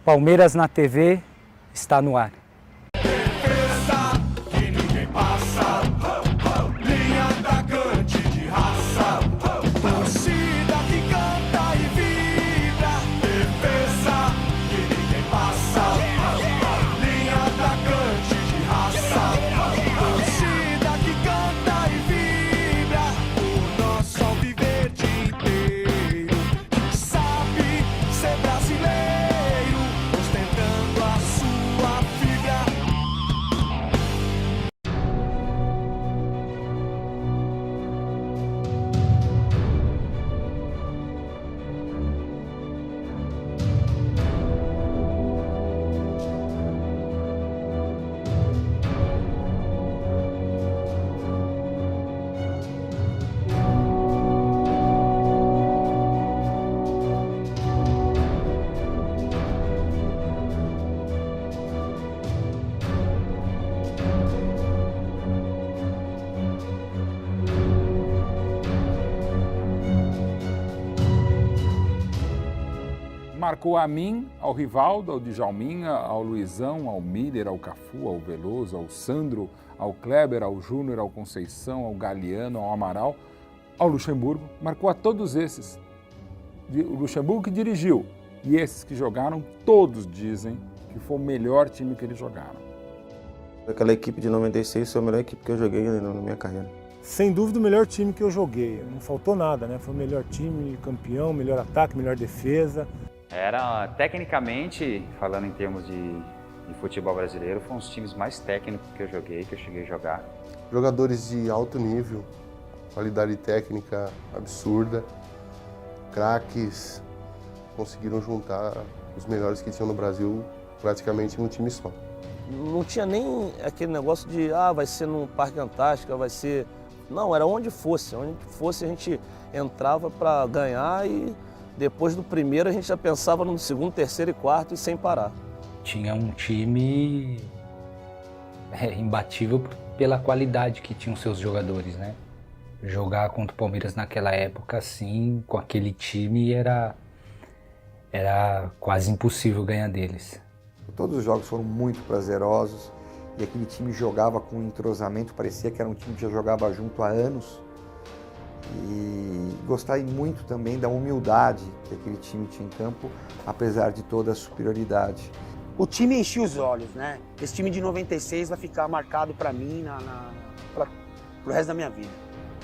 Palmeiras na TV está no ar. Marcou a mim, ao Rivaldo, ao Djalminha, ao Luizão, ao Miller, ao Cafu, ao Veloso, ao Sandro, ao Kleber, ao Júnior, ao Conceição, ao Galeano, ao Amaral, ao Luxemburgo. Marcou a todos esses. O Luxemburgo que dirigiu e esses que jogaram, todos dizem que foi o melhor time que eles jogaram. Aquela equipe de 96 foi a melhor equipe que eu joguei na minha carreira. Sem dúvida o melhor time que eu joguei. Não faltou nada, né? Foi o melhor time, campeão, melhor ataque, melhor defesa. Era, tecnicamente, falando em termos de futebol brasileiro, foi um dos times mais técnicos que eu joguei, que eu cheguei a jogar. Jogadores de alto nível, qualidade técnica absurda, craques, conseguiram juntar os melhores que tinham no Brasil praticamente em um time só. Não tinha nem aquele negócio de, vai ser no Parque Antártica, vai ser... Não, era onde fosse a gente entrava para ganhar e... Depois do primeiro, a gente já pensava no segundo, terceiro e quarto e sem parar. Tinha um time imbatível pela qualidade que tinham seus jogadores, né? Jogar contra o Palmeiras naquela época, assim, com aquele time, era quase impossível ganhar deles. Todos os jogos foram muito prazerosos e aquele time jogava com entrosamento, parecia que era um time que já jogava junto há anos. E gostei muito também da humildade que aquele time tinha em campo, apesar de toda a superioridade. O time enchia os olhos, né? Esse time de 96 vai ficar marcado para mim pro resto da minha vida.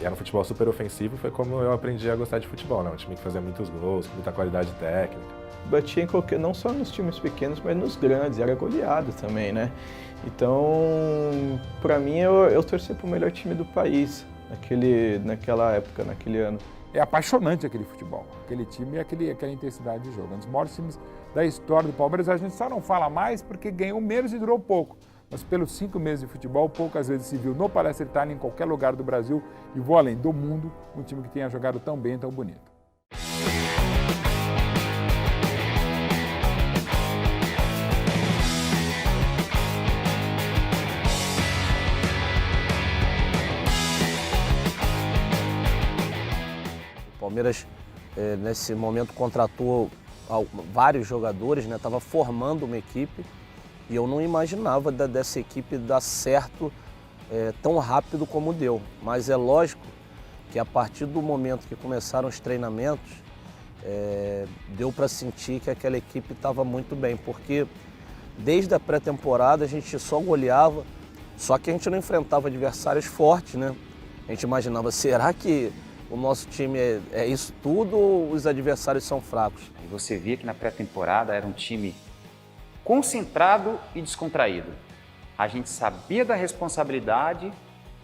E era um futebol super ofensivo, foi como eu aprendi a gostar de futebol, né? Um time que fazia muitos gols, com muita qualidade técnica. Batia em qualquer, não só nos times pequenos, mas nos grandes, era goleado também, né? Então, para mim, eu torci pro melhor time do país. Naquela época, naquele ano. É apaixonante aquele futebol, aquele time e aquela intensidade de jogo. Um dos maiores times da história do Palmeiras, a gente só não fala mais porque ganhou menos e durou pouco. Mas pelos 5 meses de futebol, poucas vezes se viu no Palestra Itália, em qualquer lugar do Brasil e vou além do mundo, um time que tenha jogado tão bem, tão bonito. O Palmeiras, nesse momento, contratou vários jogadores, né? Estava formando uma equipe e eu não imaginava dessa equipe dar certo tão rápido como deu. Mas é lógico que a partir do momento que começaram os treinamentos, deu para sentir que aquela equipe estava muito bem, porque desde a pré-temporada a gente só goleava, só que a gente não enfrentava adversários fortes, né? A gente imaginava, será que o nosso time é isso tudo ou os adversários são fracos? E você via que na pré-temporada era um time concentrado e descontraído. A gente sabia da responsabilidade,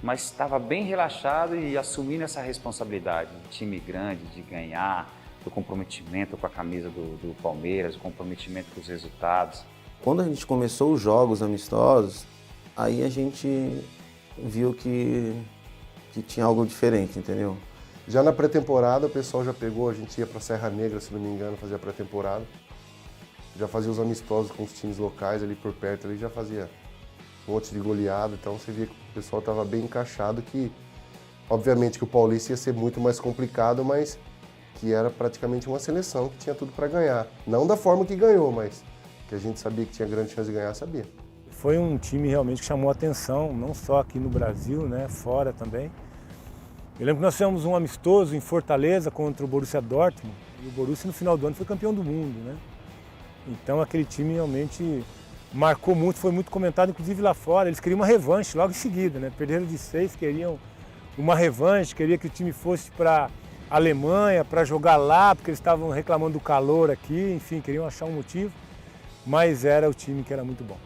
mas estava bem relaxado e assumindo essa responsabilidade. Um time grande, de ganhar, do comprometimento com a camisa do Palmeiras, o comprometimento com os resultados. Quando a gente começou os jogos amistosos, aí a gente viu que tinha algo diferente, entendeu? Já na pré-temporada, o pessoal já pegou, a gente ia para Serra Negra, se não me engano, fazer a pré-temporada. Já fazia os amistosos com os times locais ali por perto, ali já fazia um monte de goleada, então você via que o pessoal estava bem encaixado, que obviamente que o Paulista ia ser muito mais complicado, mas que era praticamente uma seleção que tinha tudo para ganhar. Não da forma que ganhou, mas que a gente sabia que tinha grande chance de ganhar, sabia. Foi um time realmente que chamou a atenção, não só aqui no Brasil, né, fora também. Eu lembro que nós fizemos um amistoso em Fortaleza contra o Borussia Dortmund, e o Borussia no final do ano foi campeão do mundo, né? Então aquele time realmente marcou muito, foi muito comentado, inclusive lá fora. Eles queriam uma revanche logo em seguida, né? Perderam de 6, queriam uma revanche, queria que o time fosse para a Alemanha para jogar lá, porque eles estavam reclamando do calor aqui, enfim, queriam achar um motivo, mas era o time que era muito bom.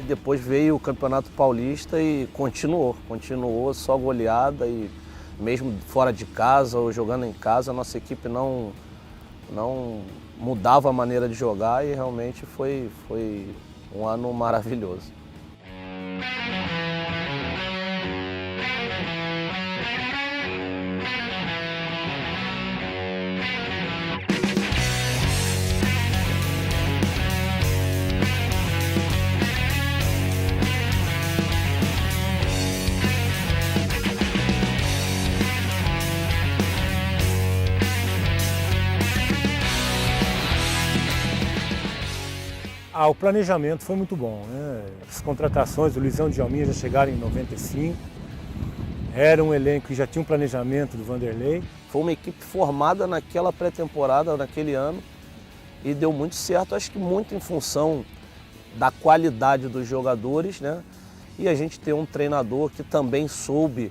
Depois veio o Campeonato Paulista e continuou só goleada, e mesmo fora de casa ou jogando em casa, a nossa equipe não mudava a maneira de jogar, e realmente foi um ano maravilhoso. O planejamento foi muito bom, né? As contratações do Luizão e Djalminha já chegaram em 95. Era um elenco que já tinha um planejamento do Vanderlei. Foi uma equipe formada naquela pré-temporada, naquele ano, e deu muito certo, acho que muito em função da qualidade dos jogadores, né? E a gente ter um treinador que também soube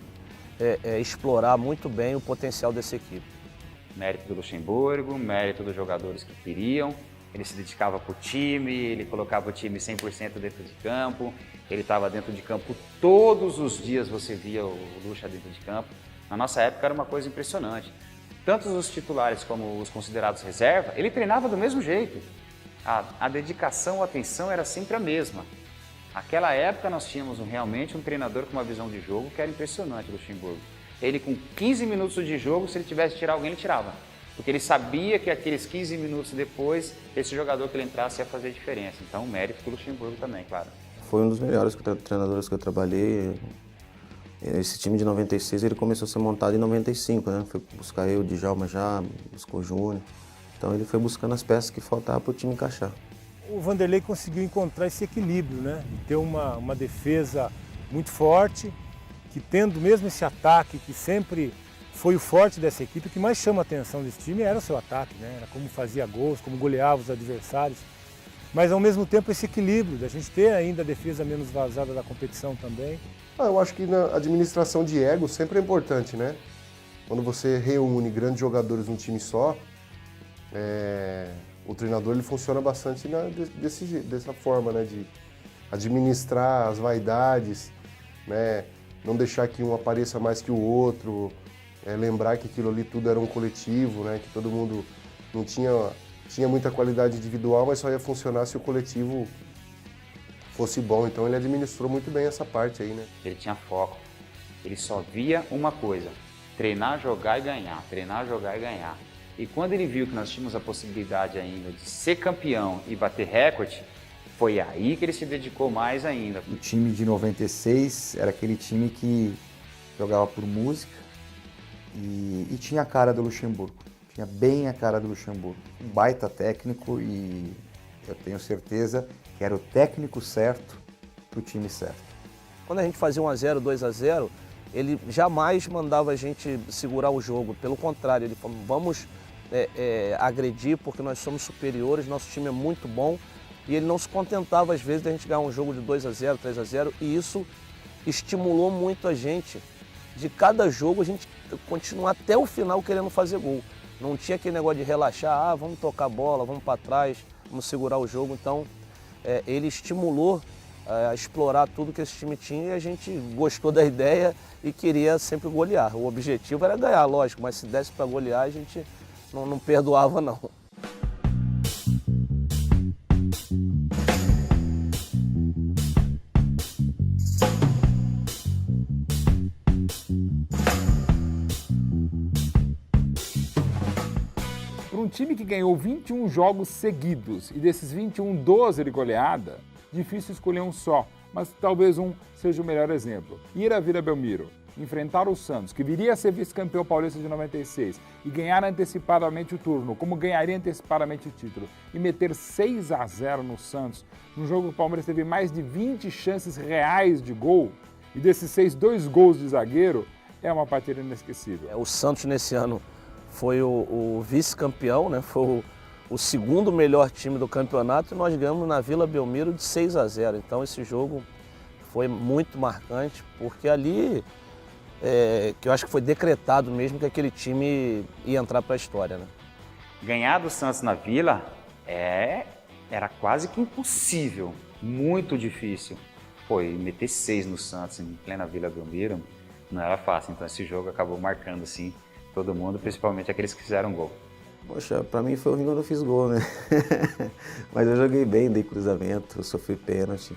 explorar muito bem o potencial dessa equipe. Mérito do Luxemburgo, mérito dos jogadores que queriam. Ele se dedicava para o time, ele colocava o time 100% dentro de campo, ele estava dentro de campo todos os dias, você via o Lucha dentro de campo. Na nossa época era uma coisa impressionante. Tanto os titulares como os considerados reserva, ele treinava do mesmo jeito. A dedicação, a atenção era sempre a mesma. Naquela época nós tínhamos realmente um treinador com uma visão de jogo que era impressionante, o Luxemburgo. Ele com 15 minutos de jogo, se ele tivesse que tirar alguém, ele tirava. Porque ele sabia que aqueles 15 minutos depois, esse jogador que ele entrasse ia fazer diferença. Então, mérito do Luxemburgo também, claro. Foi um dos melhores treinadores que eu trabalhei. Esse time de 96, ele começou a ser montado em 95, né? Foi buscar eu, o Djalma já, buscou o Júnior. Então, ele foi buscando as peças que faltavam para o time encaixar. O Vanderlei conseguiu encontrar esse equilíbrio, né? De ter uma defesa muito forte, que tendo mesmo esse ataque que sempre foi o forte dessa equipe. O que mais chama a atenção desse time era o seu ataque, né? Era como fazia gols, como goleava os adversários. Mas ao mesmo tempo esse equilíbrio, da gente ter ainda a defesa menos vazada da competição também. Eu acho que na administração de ego sempre é importante, né? Quando você reúne grandes jogadores num time só, o treinador ele funciona bastante dessa forma, né? De administrar as vaidades, né? Não deixar que um apareça mais que o outro. Lembrar que aquilo ali tudo era um coletivo, né? Que todo mundo não tinha muita qualidade individual, mas só ia funcionar se o coletivo fosse bom. Então ele administrou muito bem essa parte aí, né? Ele tinha foco. Ele só via uma coisa: treinar, jogar e ganhar. Treinar, jogar e ganhar. E quando ele viu que nós tínhamos a possibilidade ainda de ser campeão e bater recorde, foi aí que ele se dedicou mais ainda. O time de 96 era aquele time que jogava por música, e tinha a cara do Luxemburgo, tinha bem a cara do Luxemburgo. Um baita técnico, e eu tenho certeza que era o técnico certo para o time certo. Quando a gente fazia 1-0, 2-0, ele jamais mandava a gente segurar o jogo. Pelo contrário, ele falou, vamos agredir porque nós somos superiores, nosso time é muito bom. E ele não se contentava às vezes de a gente ganhar um jogo de 2-0, 3-0, e isso estimulou muito a gente. De cada jogo a gente continuar até o final querendo fazer gol. Não tinha aquele negócio de relaxar, vamos tocar a bola, vamos para trás, vamos segurar o jogo. Então ele estimulou a explorar tudo que esse time tinha, e a gente gostou da ideia e queria sempre golear. O objetivo era ganhar, lógico, mas se desse para golear a gente não perdoava não. time que ganhou 21 jogos seguidos e desses 21, 12 de goleada, difícil escolher um só, mas talvez um seja o melhor exemplo. Ir à Vila Belmiro, enfrentar o Santos, que viria a ser vice-campeão paulista de 96 e ganhar antecipadamente o turno, como ganharia antecipadamente o título, e meter 6-0 no Santos, num jogo que o Palmeiras teve mais de 20 chances reais de gol, e desses 6, 2 gols de zagueiro, é uma partida inesquecível. O Santos nesse ano foi o vice-campeão, né? Foi o segundo melhor time do campeonato e nós ganhamos na Vila Belmiro de 6-0. Então esse jogo foi muito marcante, porque ali que eu acho que foi decretado mesmo que aquele time ia entrar para a história, né? Ganhar do Santos na Vila era quase que impossível, muito difícil. Pô, e meter 6 no Santos em plena Vila Belmiro não era fácil, então esse jogo acabou marcando assim todo mundo, principalmente aqueles que fizeram gol. Poxa, pra mim foi horrível quando eu fiz gol, né? Mas eu joguei bem, dei cruzamento, sofri pênalti.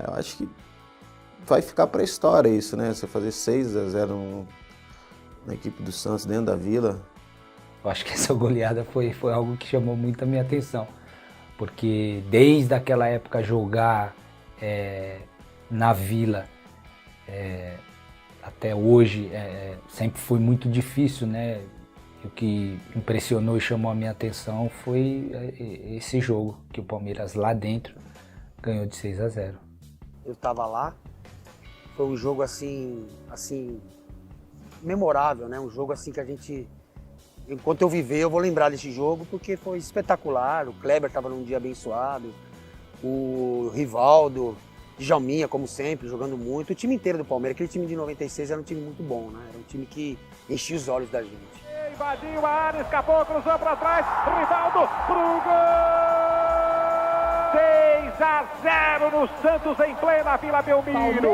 Eu acho que vai ficar pra história isso, né? Você fazer 6-0 na equipe do Santos dentro da Vila. Eu acho que essa goleada foi algo que chamou muito a minha atenção, porque desde aquela época jogar na Vila até hoje sempre foi muito difícil, né? E o que impressionou e chamou a minha atenção foi esse jogo que o Palmeiras lá dentro ganhou de 6-0. Eu estava lá, foi um jogo assim memorável, né? Um jogo assim que a gente, enquanto eu viver, eu vou lembrar desse jogo porque foi espetacular. O Kleber estava num dia abençoado, o Rivaldo, Djalminha, como sempre, jogando muito. O time inteiro do Palmeiras, aquele time de 96 era um time muito bom, né? Era um time que enchia os olhos da gente. Invadiu a área, escapou, cruzou para trás, Rivaldo pro gol! 6-0 no Santos em plena Vila Belmiro.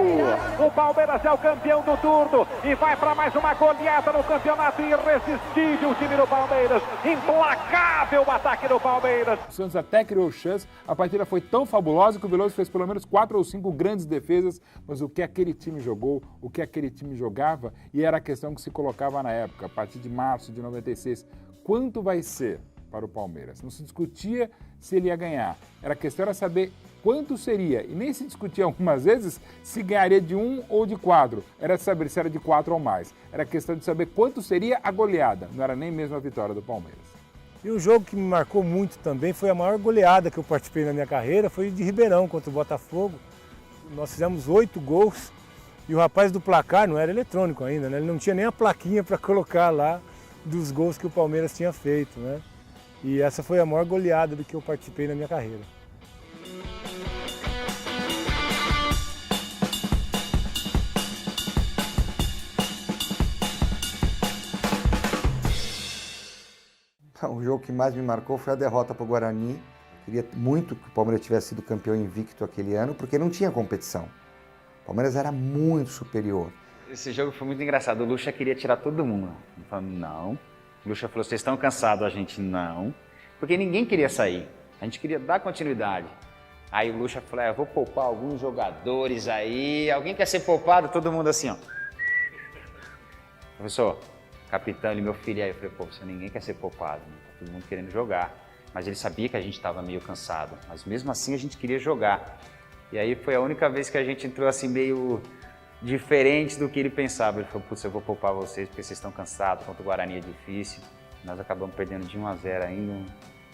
O Palmeiras é o campeão do turno e vai para mais uma goleada no campeonato. Irresistível o time do Palmeiras, implacável o ataque do Palmeiras. O Santos até criou chance, a partida foi tão fabulosa que o Veloso fez pelo menos 4 ou 5 grandes defesas, mas o que aquele time jogou, o que aquele time jogava, e era a questão que se colocava na época, a partir de março de 96, quanto vai ser para o Palmeiras? Não se discutia se ele ia ganhar, a questão era saber quanto seria, e nem se discutia algumas vezes se ganharia de 1 ou de 4, era saber se era de 4 ou mais, era questão de saber quanto seria a goleada, não era nem mesmo a vitória do Palmeiras. E um jogo que me marcou muito também foi a maior goleada que eu participei na minha carreira, foi de Ribeirão contra o Botafogo. Nós fizemos 8 gols e o rapaz do placar não era eletrônico ainda, né? Ele não tinha nem a plaquinha para colocar lá dos gols que o Palmeiras tinha feito, né? E essa foi a maior goleada do que eu participei na minha carreira. O jogo que mais me marcou foi a derrota para o Guarani. Queria muito que o Palmeiras tivesse sido campeão invicto aquele ano, porque não tinha competição. O Palmeiras era muito superior. Esse jogo foi muito engraçado. O Lucha queria tirar todo mundo. Eu falei, não. O Lucha falou, vocês estão cansados? A gente, não. Porque ninguém queria sair. A gente queria dar continuidade. Aí o Lucha falou, eu vou poupar alguns jogadores aí. Alguém quer ser poupado? Todo mundo assim, ó. Professor, capitão, ele meu filho. Aí eu falei, pô, ninguém quer ser poupado. Né? Tá todo mundo querendo jogar. Mas ele sabia que a gente estava meio cansado. Mas mesmo assim a gente queria jogar. E aí foi a única vez que a gente entrou assim meio diferente do que ele pensava. Ele falou, putz, eu vou poupar vocês porque vocês estão cansados, contra o Guarani é difícil. Nós acabamos perdendo de 1-0 ainda,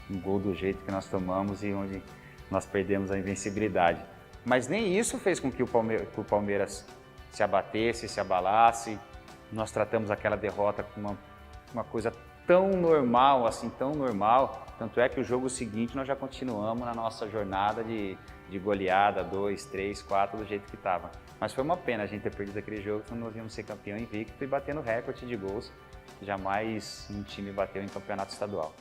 um gol do jeito que nós tomamos e onde nós perdemos a invencibilidade. Mas nem isso fez com que o Palmeiras se abatesse, se abalasse. Nós tratamos aquela derrota com uma coisa tão normal, assim, tão normal. Tanto é que o jogo seguinte nós já continuamos na nossa jornada de goleada, 2, 3, 4, do jeito que estava. Mas foi uma pena a gente ter perdido aquele jogo, senão nós íamos ser campeão invicto e batendo recorde de gols. Jamais um time bateu em campeonato estadual.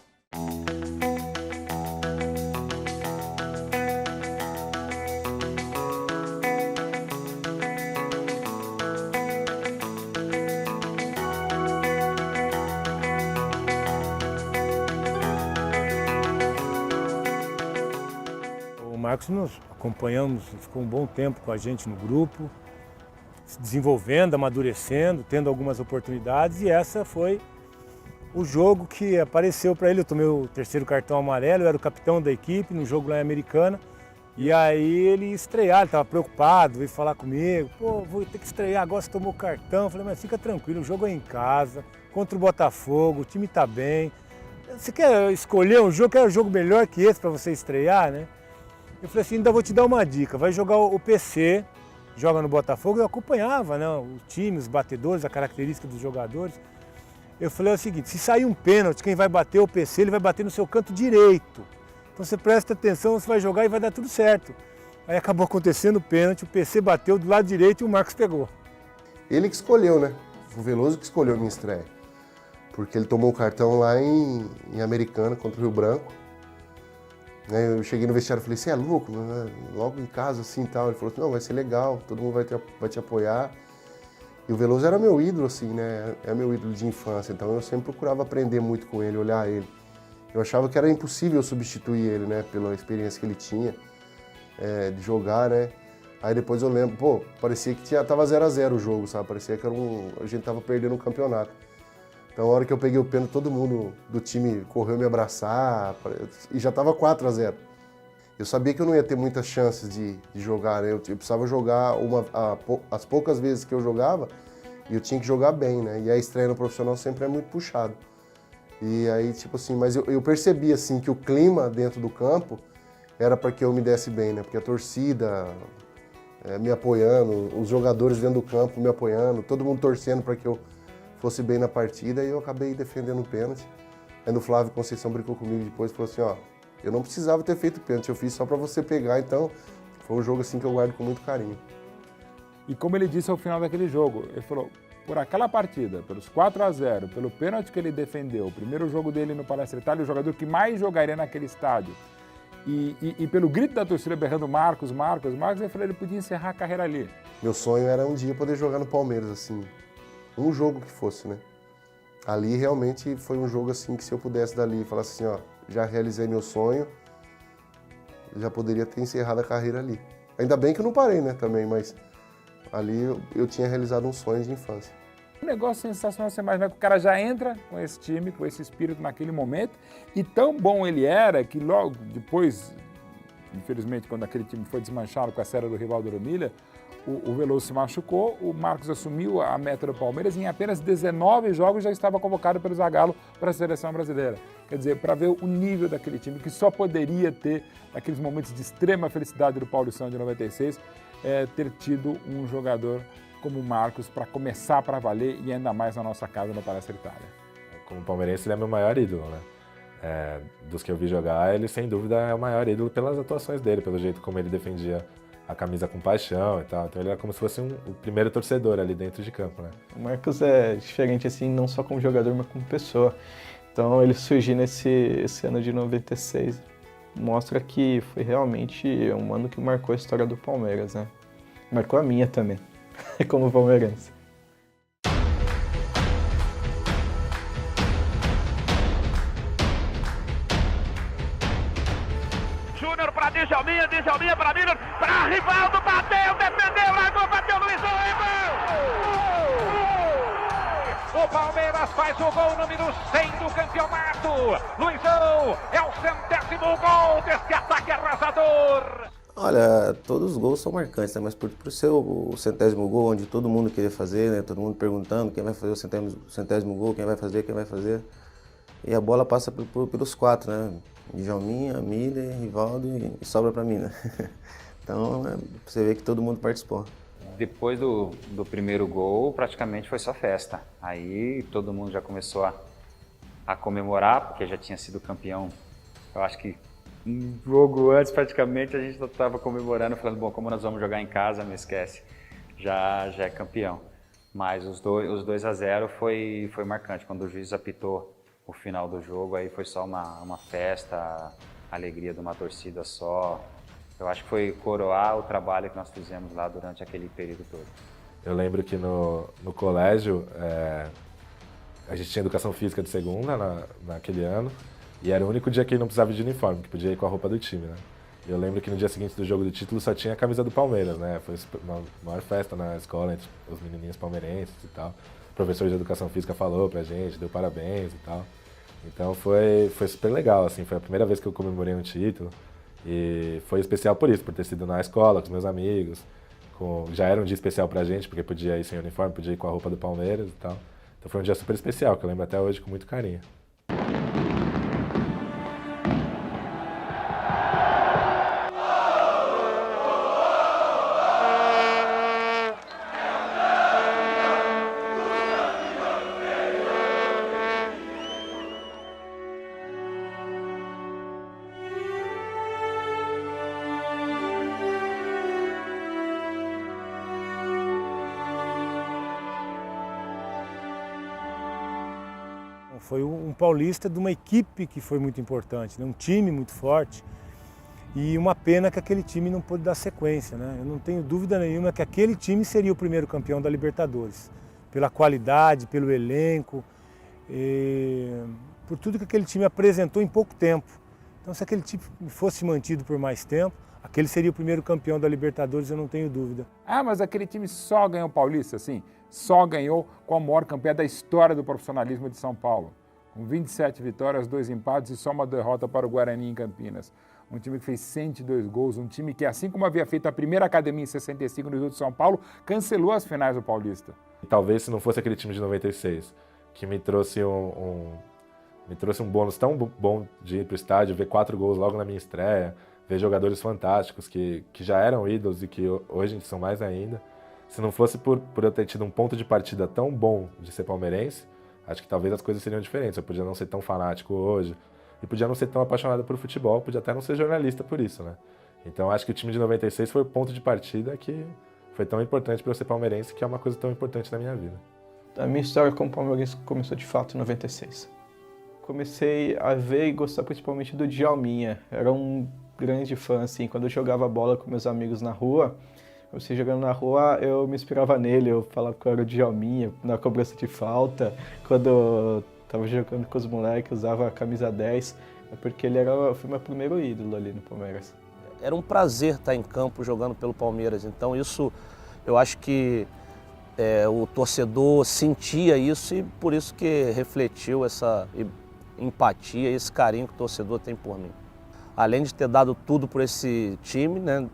O Marcos nós acompanhamos, ficou um bom tempo com a gente no grupo, se desenvolvendo, amadurecendo, tendo algumas oportunidades, e essa foi o jogo que apareceu para ele. Eu tomei o terceiro cartão amarelo, eu era o capitão da equipe no jogo lá em Americana. E aí ele ia estrear, ele estava preocupado, veio falar comigo, pô, vou ter que estrear agora, você tomou o cartão. Eu falei, mas fica tranquilo, o jogo é em casa, contra o Botafogo, o time está bem. Você quer escolher um jogo, quer um jogo melhor que esse para você estrear, né? Eu falei assim, ainda vou te dar uma dica, vai jogar o PC, joga no Botafogo. Eu acompanhava, né, o time, os batedores, a característica dos jogadores. Eu falei o seguinte, se sair um pênalti, quem vai bater o PC, ele vai bater no seu canto direito. Então você presta atenção, você vai jogar e vai dar tudo certo. Aí acabou acontecendo o pênalti, o PC bateu do lado direito e o Marcos pegou. Ele que escolheu, né? O Veloso que escolheu a minha estreia. Porque ele tomou o cartão lá em Americana contra o Rio Branco. Aí eu cheguei no vestiário e falei, você é louco? Logo em casa assim e tal. Ele falou, não, vai ser legal, todo mundo vai te apoiar. E o Veloso era meu ídolo, assim, né? É meu ídolo de infância, então eu sempre procurava aprender muito com ele, olhar ele. Eu achava que era impossível substituir ele, né? Pela experiência que ele tinha de jogar, né? Aí depois eu lembro, pô, parecia que tava 0-0 o jogo, sabe? Parecia que a gente tava perdendo um campeonato. Então, a hora que eu peguei o pênalti, todo mundo do time correu me abraçar e já tava 4-0. Eu sabia que eu não ia ter muitas chances de jogar, né? Eu precisava jogar as poucas vezes que eu jogava e eu tinha que jogar bem, né? E a estreia no profissional sempre é muito puxado. E aí, tipo assim, mas eu percebi, assim, que o clima dentro do campo era para que eu me desse bem, né? Porque a torcida me apoiando, os jogadores dentro do campo me apoiando, todo mundo torcendo para que eu fosse bem na partida, e eu acabei defendendo o pênalti. Aí o Flávio Conceição brincou comigo depois e falou assim, ó, eu não precisava ter feito pênalti, eu fiz só para você pegar, então foi um jogo assim que eu guardo com muito carinho. E como ele disse ao final daquele jogo, ele falou, por aquela partida, pelos 4-0, pelo pênalti que ele defendeu, o primeiro jogo dele no Palestra Itália, o jogador que mais jogaria naquele estádio, e pelo grito da torcida berrando Marcos, Marcos, Marcos, ele falou que ele podia encerrar a carreira ali. Meu sonho era um dia poder jogar no Palmeiras, assim, um jogo que fosse, né? Ali realmente foi um jogo assim que se eu pudesse dali falar assim, ó, já realizei meu sonho, já poderia ter encerrado a carreira ali. Ainda bem que eu não parei, né, também, mas ali eu tinha realizado um sonho de infância. Um negócio sensacional, você imagina que o cara já entra com esse time, com esse espírito naquele momento, e tão bom ele era que logo depois, infelizmente, quando aquele time foi desmanchado com a série do Rivaldo Emília, o Veloso se machucou, o Marcos assumiu a meta do Palmeiras e em apenas 19 jogos já estava convocado pelo Zagallo para a seleção brasileira. Quer dizer, para ver o nível daquele time, que só poderia ter, naqueles momentos de extrema felicidade do Paulistão de 96, ter tido um jogador como o Marcos para começar para valer e ainda mais na nossa casa no Palestra Itália. Como palmeirense, ele é meu maior ídolo, né? Dos que eu vi jogar, ele sem dúvida é o maior ídolo pelas atuações dele, pelo jeito como ele defendia a camisa com paixão e tal. Então ele era como se fosse o primeiro torcedor ali dentro de campo, né? O Marcos é diferente, assim, não só como jogador, mas como pessoa. Então ele surgir esse ano de 96 mostra que foi realmente um ano que marcou a história do Palmeiras, né? Marcou a minha também, como palmeirense. Júnior para Djalminha, Djalminha para Miller, para Rivaldo, bateu, defendeu, largou, bateu no Luizão, o Palmeiras faz o gol número 100 do campeonato. Luizão é o 100º gol desse ataque arrasador. Olha, todos os gols são marcantes, né? Mas por ser o 100º gol, onde todo mundo queria fazer, né? Todo mundo perguntando quem vai fazer o 100º gol, quem vai fazer. E a bola passa pelos 4, né? Djalminha, Miller, Rivaldo e sobra para mim, né? Então, você vê que todo mundo participou. Depois do primeiro gol, praticamente foi só festa. Aí todo mundo já começou a comemorar, porque já tinha sido campeão. Eu acho que um jogo antes, praticamente, a gente já estava comemorando, falando, bom, como nós vamos jogar em casa, não esquece, já é campeão. Mas os 2-0 foi marcante. Quando o juiz apitou o final do jogo, aí foi só uma festa, a alegria de uma torcida só. Eu acho que foi coroar o trabalho que nós fizemos lá durante aquele período todo. Eu lembro que no colégio, a gente tinha educação física de segunda naquele ano, e era o único dia que não precisava de uniforme, que podia ir com a roupa do time, né? Eu lembro que no dia seguinte do jogo do título só tinha a camisa do Palmeiras, né? Foi uma maior festa na escola entre os menininhos palmeirenses e tal. professor de educação física falou pra gente, deu parabéns e tal. Então foi super legal, assim, foi a primeira vez que eu comemorei um título. E foi especial por isso, por ter sido na escola, com os meus amigos. Já era um dia especial pra gente, porque podia ir sem uniforme, podia ir com a roupa do Palmeiras e tal. Então foi um dia super especial, que eu lembro até hoje com muito carinho. Foi um paulista de uma equipe que foi muito importante, né? Um time muito forte. E uma pena que aquele time não pôde dar sequência, né? Eu não tenho dúvida nenhuma que aquele time seria o primeiro campeão da Libertadores. Pela qualidade, pelo elenco, por tudo que aquele time apresentou em pouco tempo. Então, se aquele time fosse mantido por mais tempo, aquele seria o primeiro campeão da Libertadores, eu não tenho dúvida. Ah, mas aquele time só ganhou o Paulista, assim? Só ganhou com a maior campeã da história do profissionalismo de São Paulo. Com 27 vitórias, 2 empates e só uma derrota para o Guarani em Campinas. Um time que fez 102 gols, um time que, assim como havia feito a primeira academia em 65 no Rio de São Paulo, cancelou as finais do Paulista. Talvez se não fosse aquele time de 96, que me trouxe um bônus tão bom de ir para o estádio, ver 4 gols logo na minha estreia, ver jogadores fantásticos que já eram ídolos e que hoje são mais ainda. Se não fosse por eu ter tido um ponto de partida tão bom de ser palmeirense, acho que talvez as coisas seriam diferentes. Eu podia não ser tão fanático hoje, e podia não ser tão apaixonado por futebol, podia até não ser jornalista por isso, né? Então acho que o time de 96 foi o ponto de partida que foi tão importante para eu ser palmeirense, que é uma coisa tão importante na minha vida. A minha história como palmeirense começou de fato em 96. Comecei a ver e gostar principalmente do Djalminha. Era um grande fã, assim, quando eu jogava bola com meus amigos na rua, você jogando na rua, eu me inspirava nele, eu falava que eu era o Djalminha, na cobrança de falta, quando eu tava jogando com os moleques, usava a camisa 10, porque ele foi meu primeiro ídolo ali no Palmeiras. Era um prazer estar em campo jogando pelo Palmeiras, então isso, eu acho que o torcedor sentia isso e por isso que refletiu essa empatia, esse carinho que o torcedor tem por mim. Além de ter dado tudo por esse time, né,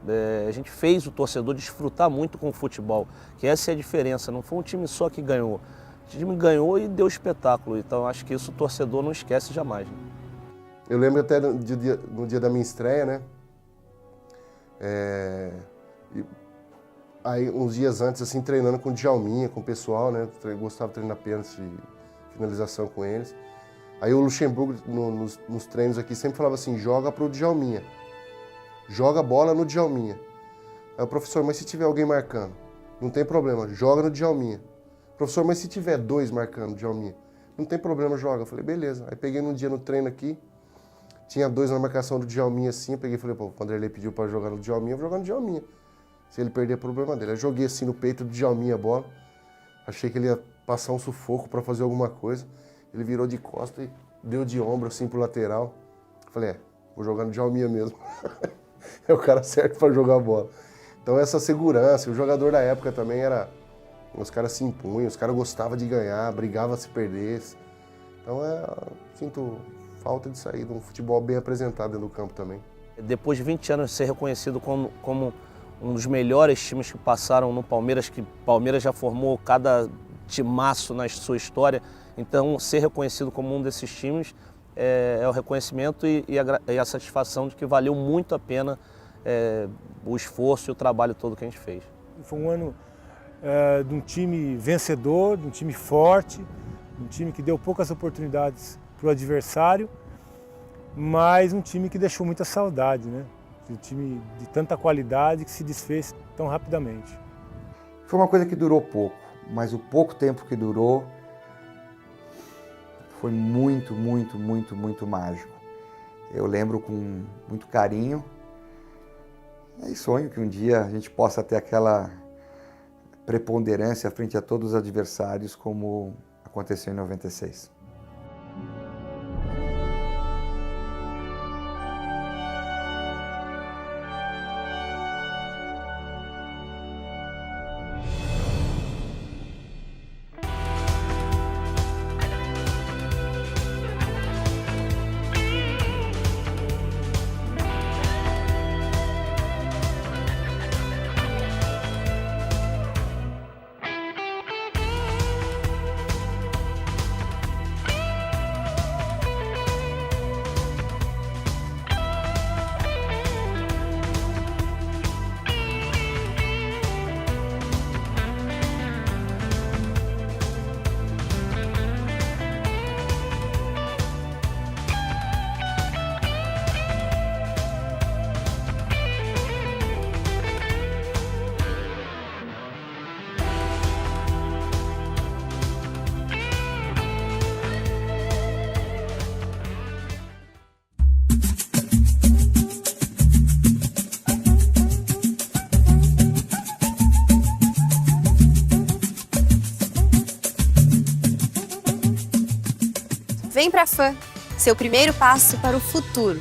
a gente fez o torcedor desfrutar muito com o futebol, que essa é a diferença, não foi um time só que ganhou. O time ganhou e deu espetáculo, então acho que isso o torcedor não esquece jamais. Né? Eu lembro até no dia da minha estreia, né? Aí uns dias antes, assim, treinando com o Djalminha, com o pessoal, né? Eu gostava de treinar pênalti e finalização com eles. Aí o Luxemburgo, nos treinos aqui, sempre falava assim, joga pro Djalminha. Joga a bola no Djalminha. Aí o professor, mas se tiver alguém marcando? Não tem problema, joga no Djalminha. Professor, mas se tiver 2 marcando o Djalminha? Não tem problema, joga. Eu falei, beleza. Aí peguei num dia no treino aqui, tinha 2 na marcação do Djalminha assim, eu peguei e falei, pô, o Vanderlei pediu para jogar no Djalminha, eu vou jogar no Djalminha. Se ele perder, é problema dele. Eu joguei assim no peito do Djalminha a bola, achei que ele ia passar um sufoco para fazer alguma coisa. Ele virou de costa e deu de ombro assim pro lateral. Falei, vou jogar no Djalminha mesmo. É o cara certo para jogar a bola. Então essa segurança, o jogador da época também era... Os caras se impunham, os caras gostavam de ganhar, brigavam se perdesse. Então sinto falta de sair de um futebol bem apresentado dentro do campo também. Depois de 20 anos de ser reconhecido como um dos melhores times que passaram no Palmeiras, que o Palmeiras já formou cada timaço na sua história, então ser reconhecido como um desses times é o reconhecimento e a satisfação de que valeu muito a pena o esforço e o trabalho todo que a gente fez. Foi um ano de um time vencedor, de um time forte, de um time que deu poucas oportunidades para o adversário, mas um time que deixou muita saudade, né? Um time de tanta qualidade que se desfez tão rapidamente. Foi uma coisa que durou pouco, mas o pouco tempo que durou foi muito, muito, muito, muito mágico. Eu lembro com muito carinho e sonho que um dia a gente possa ter aquela preponderância frente a todos os adversários como aconteceu em 96. Vem pra Fã, seu primeiro passo para o futuro.